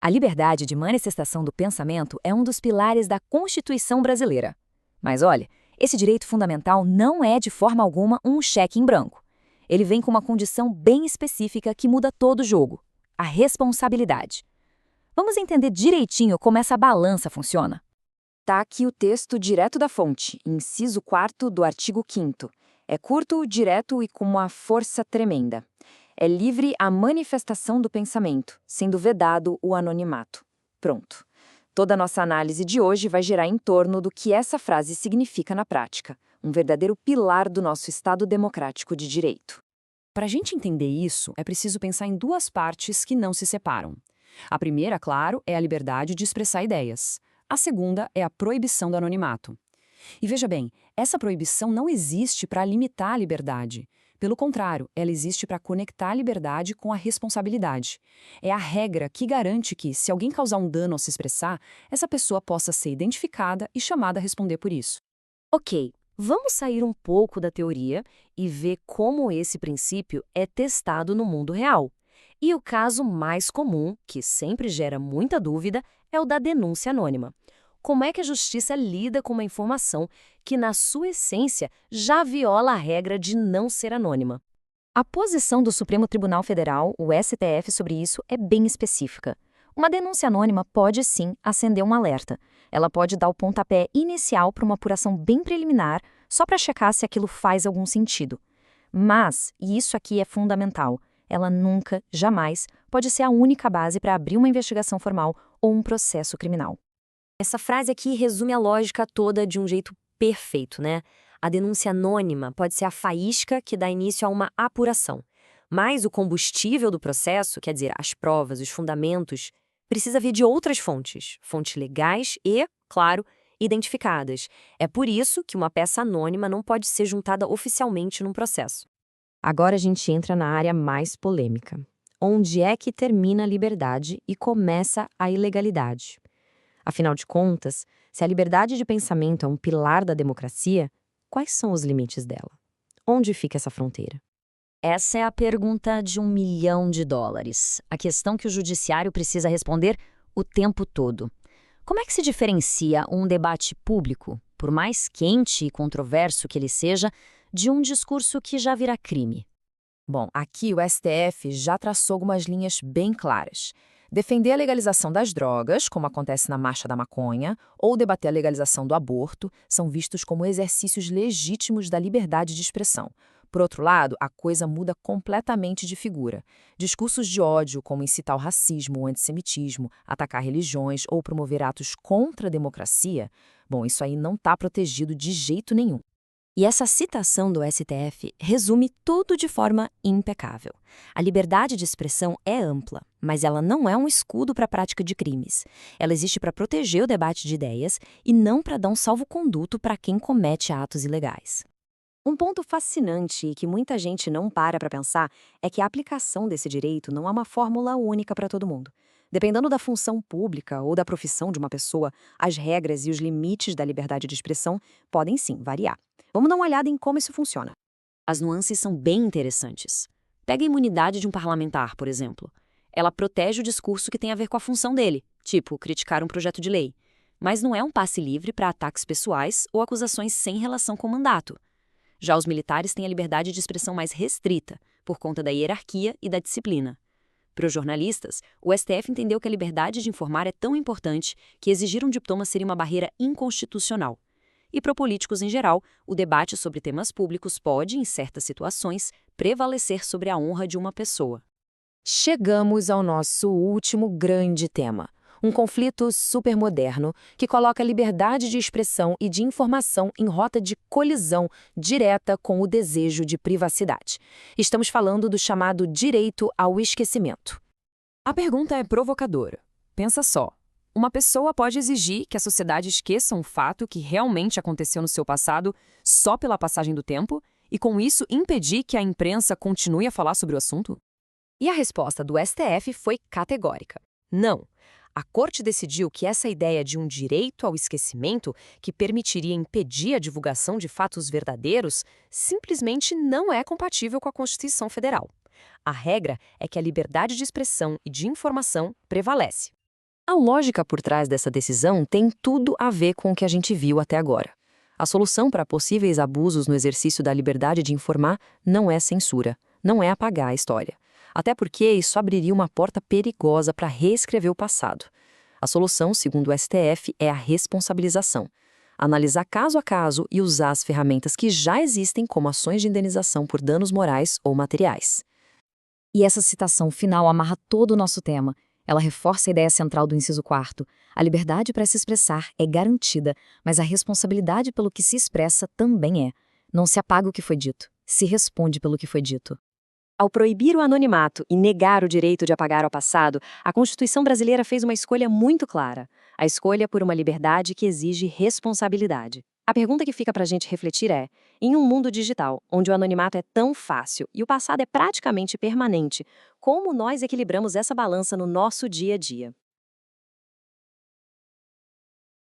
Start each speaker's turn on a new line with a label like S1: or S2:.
S1: A liberdade de manifestação do pensamento é um dos pilares da Constituição brasileira. Mas olha, esse direito fundamental não é de forma alguma um cheque em branco. Ele vem com uma condição bem específica que muda todo o jogo: a responsabilidade. Vamos entender direitinho como essa balança funciona?
S2: Tá aqui o texto direto da fonte, inciso 4º do artigo 5º. É curto, direto e com uma força tremenda. É livre a manifestação do pensamento, sendo vedado o anonimato. Pronto. Toda a nossa análise de hoje vai girar em torno do que essa frase significa na prática, um verdadeiro pilar do nosso Estado democrático de direito.
S3: Para a gente entender isso, é preciso pensar em duas partes que não se separam. A primeira, claro, é a liberdade de expressar ideias. A segunda é a proibição do anonimato. E veja bem, essa proibição não existe para limitar a liberdade. Pelo contrário, ela existe para conectar a liberdade com a responsabilidade. É a regra que garante que, se alguém causar um dano ao se expressar, essa pessoa possa ser identificada e chamada a responder por isso.
S4: Ok, vamos sair um pouco da teoria e ver como esse princípio é testado no mundo real. E o caso mais comum, que sempre gera muita dúvida, é o da denúncia anônima. Como é que a justiça lida com uma informação que, na sua essência, já viola a regra de não ser anônima?
S1: A posição do Supremo Tribunal Federal, o STF, sobre isso é bem específica. Uma denúncia anônima pode, sim, acender um alerta. Ela pode dar o pontapé inicial para uma apuração bem preliminar, só para checar se aquilo faz algum sentido. Mas, e isso aqui é fundamental, ela nunca, jamais, pode ser a única base para abrir uma investigação formal ou um processo criminal.
S4: Essa frase aqui resume a lógica toda de um jeito perfeito, né? A denúncia anônima pode ser a faísca que dá início a uma apuração. Mas o combustível do processo, quer dizer, as provas, os fundamentos, precisa vir de outras fontes legais e, claro, identificadas. É por isso que uma peça anônima não pode ser juntada oficialmente num processo.
S2: Agora a gente entra na área mais polêmica. Onde é que termina a liberdade e começa a ilegalidade? Afinal de contas, se a liberdade de pensamento é um pilar da democracia, quais são os limites dela? Onde fica essa fronteira?
S1: Essa é a pergunta de $1 milhão. A questão que o judiciário precisa responder o tempo todo. Como é que se diferencia um debate público, por mais quente e controverso que ele seja, de um discurso que já vira crime?
S3: Bom, aqui o STF já traçou algumas linhas bem claras. Defender a legalização das drogas, como acontece na Marcha da Maconha, ou debater a legalização do aborto, são vistos como exercícios legítimos da liberdade de expressão. Por outro lado, a coisa muda completamente de figura. Discursos de ódio, como incitar o racismo ou antissemitismo, atacar religiões ou promover atos contra a democracia, bom, isso aí não está protegido de jeito nenhum.
S4: E essa citação do STF resume tudo de forma impecável. A liberdade de expressão é ampla, mas ela não é um escudo para a prática de crimes. Ela existe para proteger o debate de ideias e não para dar um salvo-conduto para quem comete atos ilegais.
S2: Um ponto fascinante e que muita gente não para pensar é que a aplicação desse direito não é uma fórmula única para todo mundo. Dependendo da função pública ou da profissão de uma pessoa, as regras e os limites da liberdade de expressão podem sim variar. Vamos dar uma olhada em como isso funciona.
S4: As nuances são bem interessantes. Pega a imunidade de um parlamentar, por exemplo. Ela protege o discurso que tem a ver com a função dele, tipo criticar um projeto de lei. Mas não é um passe livre para ataques pessoais ou acusações sem relação com o mandato. Já os militares têm a liberdade de expressão mais restrita, por conta da hierarquia e da disciplina. Para os jornalistas, o STF entendeu que a liberdade de informar é tão importante que exigir um diploma seria uma barreira inconstitucional. E para políticos em geral, o debate sobre temas públicos pode, em certas situações, prevalecer sobre a honra de uma pessoa.
S2: Chegamos ao nosso último grande tema. Um conflito supermoderno que coloca a liberdade de expressão e de informação em rota de colisão direta com o desejo de privacidade. Estamos falando do chamado direito ao esquecimento.
S3: A pergunta é provocadora. Pensa só. Uma pessoa pode exigir que a sociedade esqueça um fato que realmente aconteceu no seu passado só pela passagem do tempo e, com isso, impedir que a imprensa continue a falar sobre o assunto?
S2: E a resposta do STF foi categórica. Não. A Corte decidiu que essa ideia de um direito ao esquecimento que permitiria impedir a divulgação de fatos verdadeiros simplesmente não é compatível com a Constituição Federal. A regra é que a liberdade de expressão e de informação prevalece.
S1: A lógica por trás dessa decisão tem tudo a ver com o que a gente viu até agora. A solução para possíveis abusos no exercício da liberdade de informar não é censura, não é apagar a história. Até porque isso abriria uma porta perigosa para reescrever o passado. A solução, segundo o STF, é a responsabilização. Analisar caso a caso e usar as ferramentas que já existem como ações de indenização por danos morais ou materiais.
S2: E essa citação final amarra todo o nosso tema. Ela reforça a ideia central do inciso 4º. A liberdade para se expressar é garantida, mas a responsabilidade pelo que se expressa também é. Não se apaga o que foi dito, se responde pelo que foi dito.
S1: Ao proibir o anonimato e negar o direito de apagar ao passado, a Constituição brasileira fez uma escolha muito clara. A escolha por uma liberdade que exige responsabilidade. A pergunta que fica para a gente refletir é, em um mundo digital, onde o anonimato é tão fácil e o passado é praticamente permanente, como nós equilibramos essa balança no nosso dia a dia?